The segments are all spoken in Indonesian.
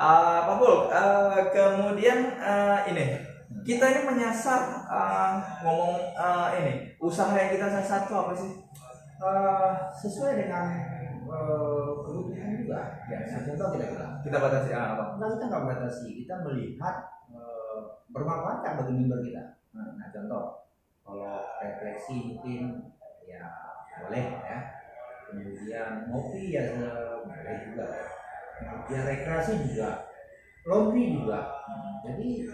Pak Pul, kemudian ini kita ini menyasar ngomong ini usaha yang kita sasar itu apa sih? Sesuai dengan kebutuhan juga. Ya, contoh kita batasi apa? Nah, kita nggak batasi, kita melihat bermanfaat kan bagi member kita. Nah, contoh kalau refleksi mungkin ya boleh ya. Kemudian ngopi ya boleh juga. Kemudian rekreasi juga, laundry juga. Jadi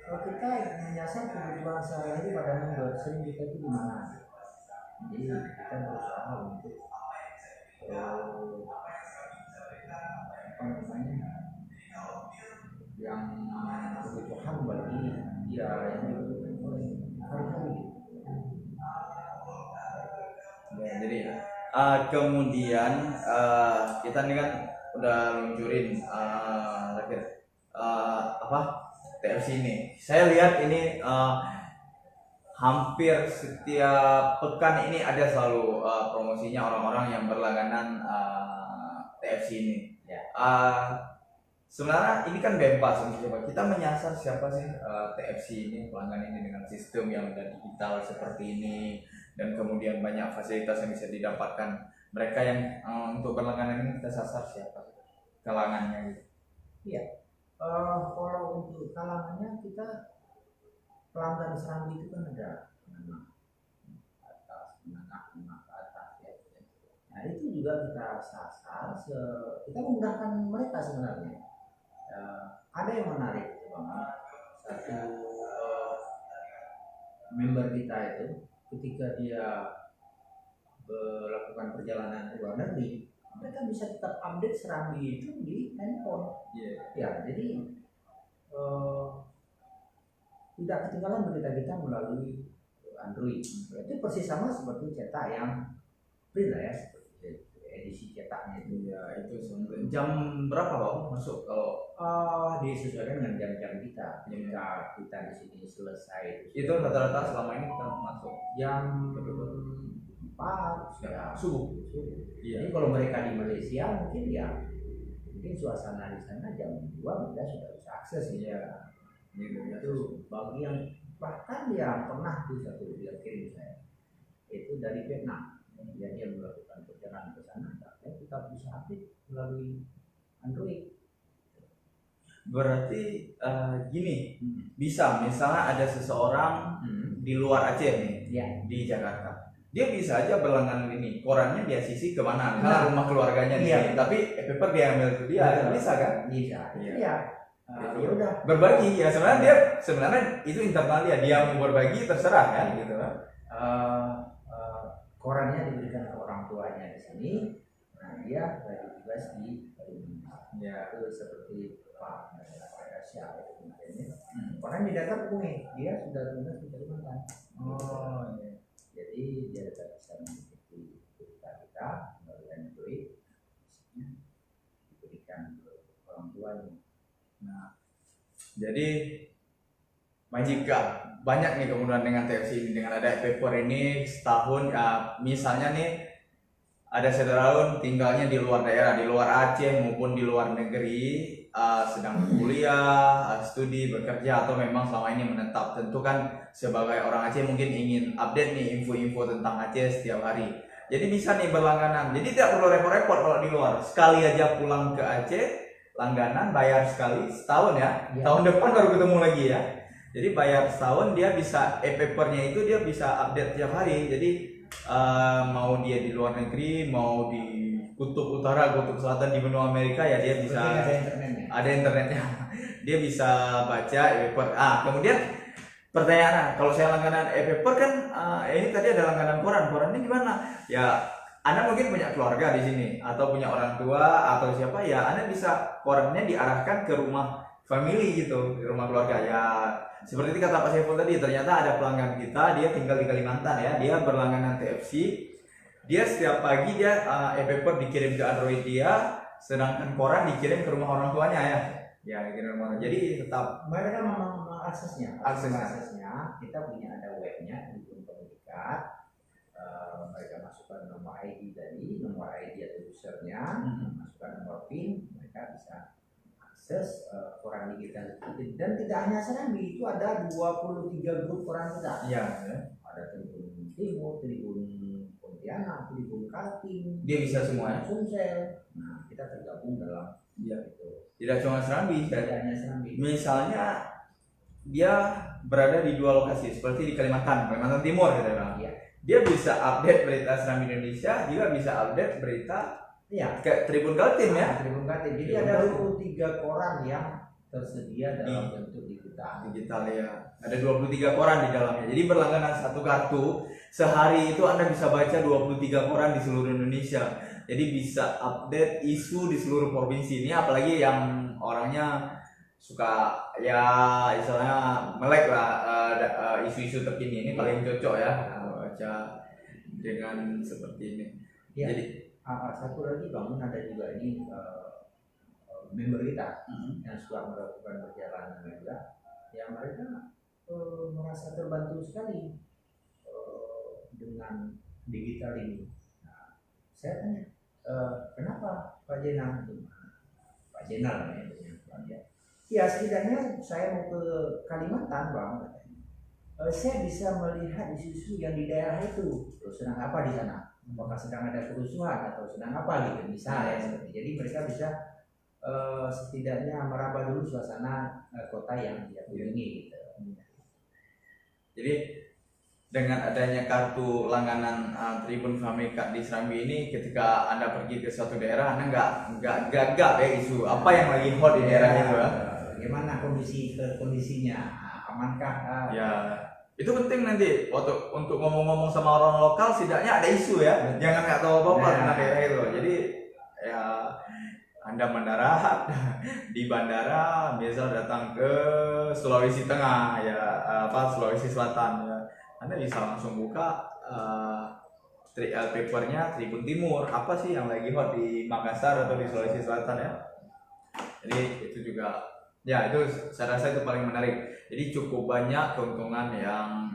kalau kita menyasar kebutuhan sehari-hari pada member, sering kita itu di mana? Jadi kita berusaha untuk apa namanya yang kebutuhan bagi ya yang dibutuhkan oleh hari-hari. Ya, jadi kemudian kita ini kan udah luncurin apa TFC ini. Saya lihat ini hampir setiap pekan ini ada selalu promosinya orang-orang yang berlangganan TFC ini. Ya. Sebenarnya ini kan bebas, kita menyasar siapa sih TFC ini, pelanggan ini dengan sistem yang udah digital seperti ini, dan kemudian banyak fasilitas yang bisa didapatkan. Mereka yang untuk berlangganan ini kita sasar siapa kalangannya gitu? Iya, kalau untuk kalangannya kita pelanggan Serambi itu kan ada menengah atas, menengah ke atas ya. Nah itu juga kita sasar, kita menggunakan mereka sebenarnya. Ada yang menarik banget, satu member kita itu ketika dia melakukan perjalanan ke luar negeri, mereka bisa tetap update Serambi itu di handphone. Ya, jadi tidak ketinggalan berita kita melalui Android. Itu persis sama seperti cetak yang print lah ya, seperti edisi cetaknya itu. Ya, itu sebenarnya jam berapa Bang masuk kalau disesuaikan dengan jam-jam kita. Jika kita di sini selesai itu rata-rata selama ini kita masuk jam 4 ya, subuh. Iya. Jadi kalau mereka di Malaysia mungkin suasana di sana jam 2 kita sudah bisa akses ya. Itu bagi yang bahkan dia pernah tuh satu dia kirim saya itu dari Vietnam, dia melakukan perjalanan ke sana, kita bisa update melalui Android. Berarti gini, bisa misalnya ada seseorang di luar Aceh nih, ya, di Jakarta, dia bisa aja berlangganan ini, korannya dia sisi kemana, misalnya rumah keluarganya di sini, tapi paper dia ambil ke dia, bisa kan? Bisa, iya. Ya udah berbagi ya, sebenarnya itu internal dia mau berbagi terserah kan gitu kan. Korannya diberikan ke orang tuanya di sini, nah dia tugas di ya itu seperti Pak Asia itu orang di data punya dia sudah tugas di Kalimantan. Iya. Jadi dia tidak bisa mengikuti kita melalui Android, diberikan ke orang tuanya. Nah, jadi jika banyak nih kemudian dengan TFC ini, dengan ada paper ini setahun ya, misalnya nih ada saudara tinggalnya di luar daerah, di luar Aceh maupun di luar negeri, sedang kuliah, studi, bekerja, atau memang selama ini menetap. Tentu kan sebagai orang Aceh mungkin ingin update nih info-info tentang Aceh setiap hari. Jadi bisa nih berlangganan. Jadi tidak perlu repot-repot kalau di luar. Sekali aja pulang ke Aceh, langganan bayar sekali setahun ya. Tahun depan baru ketemu lagi ya. Jadi bayar setahun, dia bisa papernya itu dia bisa update tiap hari. Jadi mau dia di luar negeri, mau di kutub utara, kutub selatan, di benua Amerika ya dia bisa ada internetnya. Dia bisa baca paper. Kemudian pertanyaan, kalau saya langganan paper kan ini tadi ada langganan korannya gimana? Ya Anda mungkin punya keluarga di sini atau punya orang tua atau siapa ya, Anda bisa korannya diarahkan ke rumah family gitu, di rumah keluarga ya. Seperti kata Pak Saiful tadi, ternyata ada pelanggan kita, dia tinggal di Kalimantan ya, dia berlangganan TFC, dia setiap pagi dia e-paper dikirim ke Android dia, sedangkan koran dikirim ke rumah orang tuanya ya. Ya, dikirim rumah. Jadi tetap mereka memang aksesnya. Kita punya ada webnya di Pendidikan. Mereka masukkan nomor ID tadi, nomor ID atau usernya, masukkan nomor PIN, mereka bisa akses koran digital itu. Dan tidak hanya Serambi, itu ada 23 grup koran kita. Iya. Ada Tribun Timur, Tribun Pontianak, Tribun Kaltim, Dia bisa semua ya? Sumsel. Nah, kita tergabung dalam itu. Tidak cuma Serambi, Tidak hanya Serambi. misalnya dia berada di 2 lokasi seperti di Kalimantan Timur gitu kan. Iya. Dia bisa update berita Serambi Indonesia, juga bisa update berita ke Tribun Kaltim ya. Tribun Kaltim. Jadi Tribun ada Kaltim. 23 koran yang tersedia dalam bentuk digital ya. Ada 23 koran di dalamnya. Jadi berlangganan satu kartu, sehari itu Anda bisa baca 23 koran di seluruh Indonesia. Jadi bisa update isu di seluruh provinsi. Ini apalagi yang orangnya suka ya istilahnya melek lah isu-isu terkini. Ini paling cocok ya baca dengan seperti ini. Ya. Jadi satu lagi bangun ada juga ini member kita yang sudah melakukan perjalanan juga, yang mereka merasa terbantu sekali dengan digital ini. Nah, saya tanya, kenapa Pak Jenal? Pak Jenal namanya. Ya setidaknya saya mau ke Kalimantan Bang, saya bisa melihat isu-isu yang di daerah itu. Terus sedang apa di sana? Apakah sedang ada kerusuhan atau sedang apa gitu misalnya seperti. Jadi mereka bisa setidaknya meraba dulu suasana kota yang dia kunjungi gitu. Jadi dengan adanya kartu langganan Tribun Fameka di Serambi ini, ketika Anda pergi ke suatu daerah, Anda nggak gagap ya isu apa yang lagi hot di daerah itu ya. Bagaimana kondisinya, amankah? Ya itu penting nanti untuk ngomong-ngomong sama orang lokal, setidaknya ada isu ya. Jangan nggak tahu apa-apa tentang daerah itu. Jadi ya Anda mendarat di bandara, misal datang ke Sulawesi Tengah ya, Sulawesi Selatan ya, Anda bisa langsung buka papernya Tribun Timur, apa sih yang lagi hot di Makassar atau di Sulawesi Selatan ya. Jadi itu juga ya, itu saya rasa itu paling menarik. Jadi cukup banyak keuntungan yang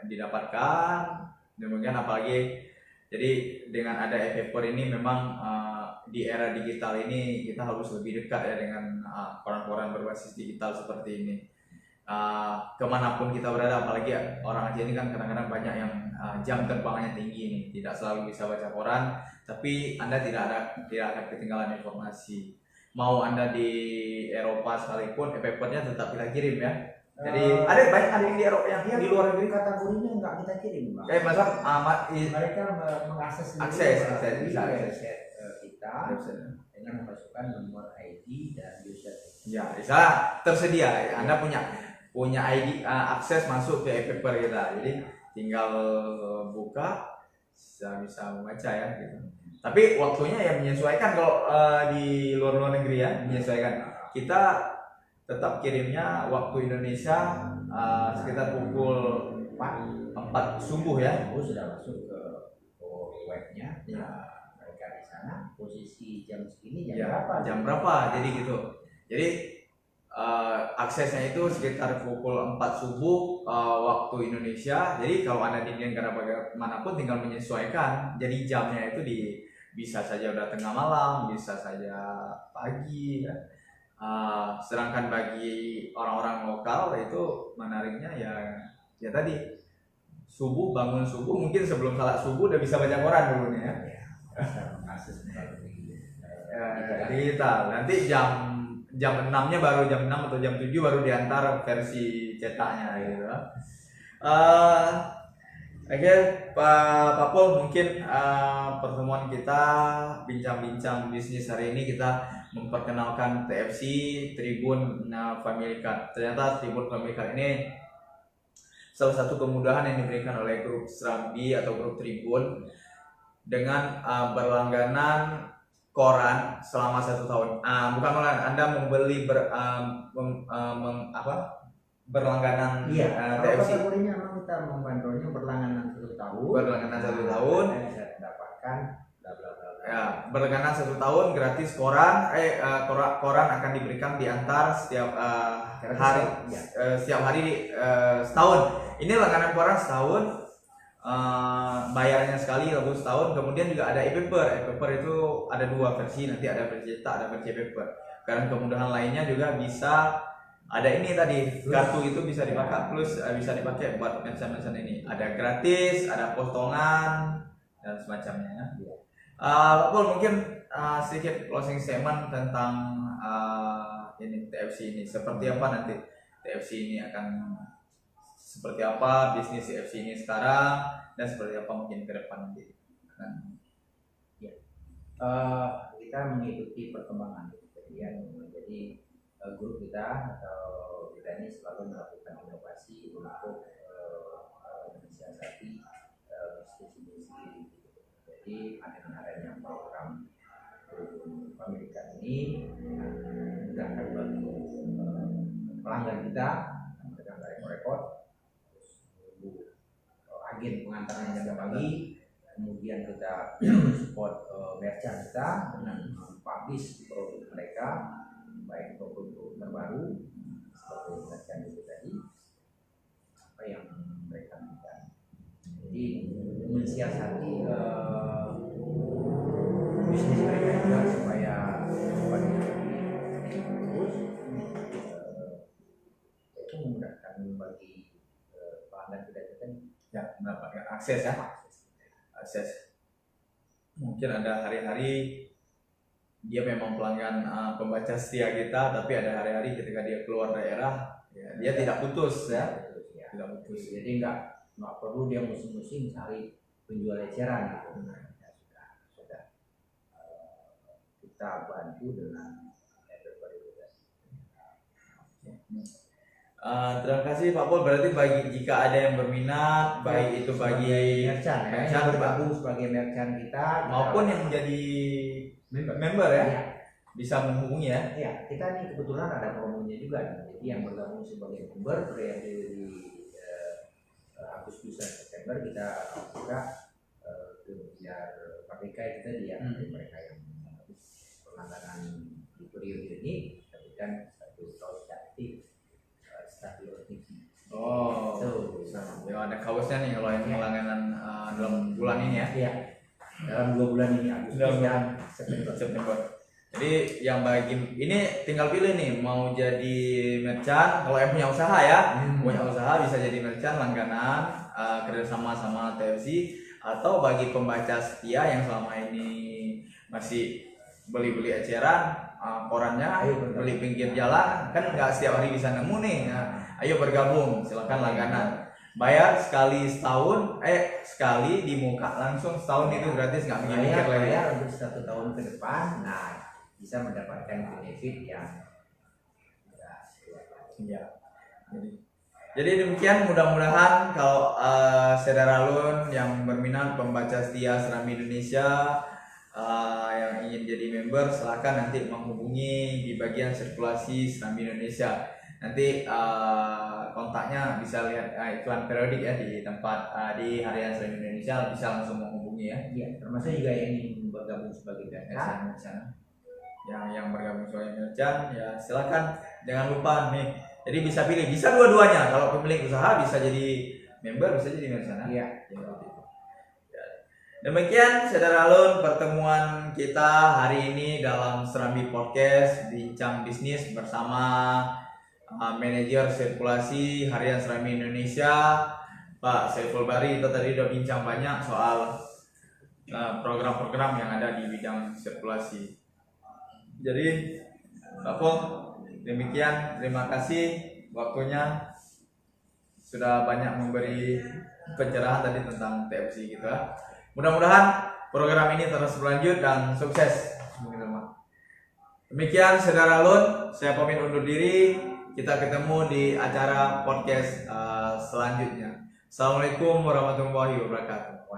didapatkan. Demikian apalagi jadi dengan ada e-paper ini memang di era digital ini kita harus lebih dekat ya dengan koran-koran berbasis digital seperti ini. Kemanapun kita berada, apalagi orang Aceh ini kan kadang-kadang banyak yang jam terbangnya tinggi nih, tidak selalu bisa baca koran, tapi Anda tidak akan ketinggalan informasi. Mau Anda di Eropa sekalipun, e-papernya tetap kita kirim ya. Jadi ada yang di Eropa yang di luar negeri kategorinya nggak kita kirim Bang. Masa mereka mengakses bisa kita dengan memasukkan nomor ID dan user. Ya, bisa tersedia. Anda punya ID akses masuk ke e-paper kita. Jadi tinggal buka bisa membaca ya gitu. Tapi waktunya ya menyesuaikan kalau di luar negeri ya, menyesuaikan. Kita tetap kirimnya waktu Indonesia sekitar pukul 4 subuh ya. Sudah masuk ke webnya. Ya. Mereka di sana posisi jam segini jam berapa jadi gitu. Jadi aksesnya itu sekitar pukul 4 subuh waktu Indonesia. Jadi kalau Anda di negara manapun tinggal menyesuaikan. Jadi jamnya itu bisa saja udah tengah malam, bisa saja pagi ya. Sedangkan bagi orang-orang lokal itu menariknya ya tadi bangun subuh, mungkin sebelum salat subuh udah bisa baca koran dulu nih ya. Digital. Nanti jam 6-nya baru jam 6 atau jam 7 baru diantar versi cetaknya gitu. Oke, Pak Pol, mungkin pertemuan kita bincang-bincang bisnis hari ini kita memperkenalkan TFC Tribun Family Card. Ternyata Tribun Family Card ini salah satu kemudahan yang diberikan oleh grup Serambi atau grup Tribun dengan berlangganan koran selama 1 tahun. Bukan malah Anda membeli berlangganan TFC. Kategorinya memang kita membandrolnya berlangganan 1 tahun. Berlangganan 1 tahun. Bisa dapatkan ya, berlangganan 1 tahun gratis koran. Koran akan diberikan diantar setiap hari, setiap hari setahun. Ini langganan koran setahun. Bayarnya sekali lalu setahun. Kemudian juga ada e-paper. E-paper itu ada 2 versi, nanti ada versi cetak, ada versi paper. karena kemudahan lainnya juga bisa ada ini tadi, kartu itu bisa dipakai plus bisa dipakai buat merchant ini. Ada gratis, ada potongan dan semacamnya. Pak Pul, mungkin sedikit closing statement tentang ini TFC ini. Seperti apa nanti TFC ini akan seperti apa bisnis TFC ini sekarang dan seperti apa mungkin ke depan nanti. Kita mengikuti perkembangan kejadian. Jadi grup kita atau kita ini selalu melakukan inovasi untuk mensiasati bisnis ini. Jadi dengan adanya program pemilikan ini memudahkan bagi pelanggan kita dengan rekod, agen pengantarnya jaga pagi, kemudian kita support merchant kita dengan publish produk mereka, baik produk terbaru seperti merchant itu tadi, apa yang mereka minta. Jadi mensiasati bisnis mereka juga supaya terus itu memudahkan bagi pelanggan kita juga Ya, mendapatkan akses ya. Akses. Mungkin ada hari-hari dia memang pelanggan pembaca setia kita, tapi ada hari-hari ketika dia keluar daerah, ya, dia tidak putus ya. Tidak putus. Jadi nggak perlu dia musim-musim cari penjual eceran gitu. Sudah kita bantu dengan terima kasih Pak Pol. Berarti jika ada yang berminat, baik itu bagi merchant bergabung sebagai merchant kita maupun yang menjadi member ya, bisa menghubungi ya. Ya, kita ini kebetulan ada promonya juga nih. Jadi yang bergabung sebagai member periode di Agustus dan September kita buka biar KPK itu tadi ya, mereka yang pelanggaran di periode ini diberikan satu kaos aktif stabil TV. Oh, ya ada kaosnya nih kalau yang langganan dalam bulan ini ya. Iya. Dalam 2 bulan ini Agustus dan September. Jadi yang bagi ini tinggal pilih nih mau jadi merchant, kalau yang punya usaha ya, punya usaha bisa jadi merchant langganan kerjasama sama TFC, atau bagi pembaca setia yang selama ini masih beli eceran korannya, beli pinggir jalan kan nggak setiap hari bisa nemu nih. Nah, ayo bergabung, silakan langganan. Bayar sekali setahun, sekali di muka langsung setahun itu gratis, nggak mikir lagi. Bayar untuk 1 tahun ke depan, nah bisa mendapatkan benefit yang ya. Jadi demikian, mudah-mudahan kalau saudara Lun yang berminat pembaca setia Serambi Indonesia yang ingin jadi member, silakan nanti menghubungi di bagian sirkulasi Serambi Indonesia. Nanti kontaknya bisa lihat iklan periodik ya di tempat di harian Serambi Indonesia, bisa langsung menghubungi ya. Iya, termasuk juga yang ingin bergabung sebagai merchant. Yang bergabung sebagai merchant ya silakan, jangan lupa nih. Jadi bisa pilih, bisa dua-duanya. Kalau pemilik usaha bisa jadi member, bisa jadi merchant. Iya. Demikian saudara Lun pertemuan kita hari ini dalam Serambi Podcast Bincang Bisnis bersama manajer sirkulasi harian Serambi Indonesia Pak Saiful Bari. Kita tadi udah bincang banyak soal program-program yang ada di bidang sirkulasi. Jadi Pak Pol, demikian, terima kasih waktunya, sudah banyak memberi pencerahan tadi tentang TFC kita. Mudah-mudahan program ini terus berlanjut dan sukses. Demikian saudara Lun, saya pamit undur diri. Kita ketemu di acara podcast selanjutnya. Assalamualaikum warahmatullahi wabarakatuh.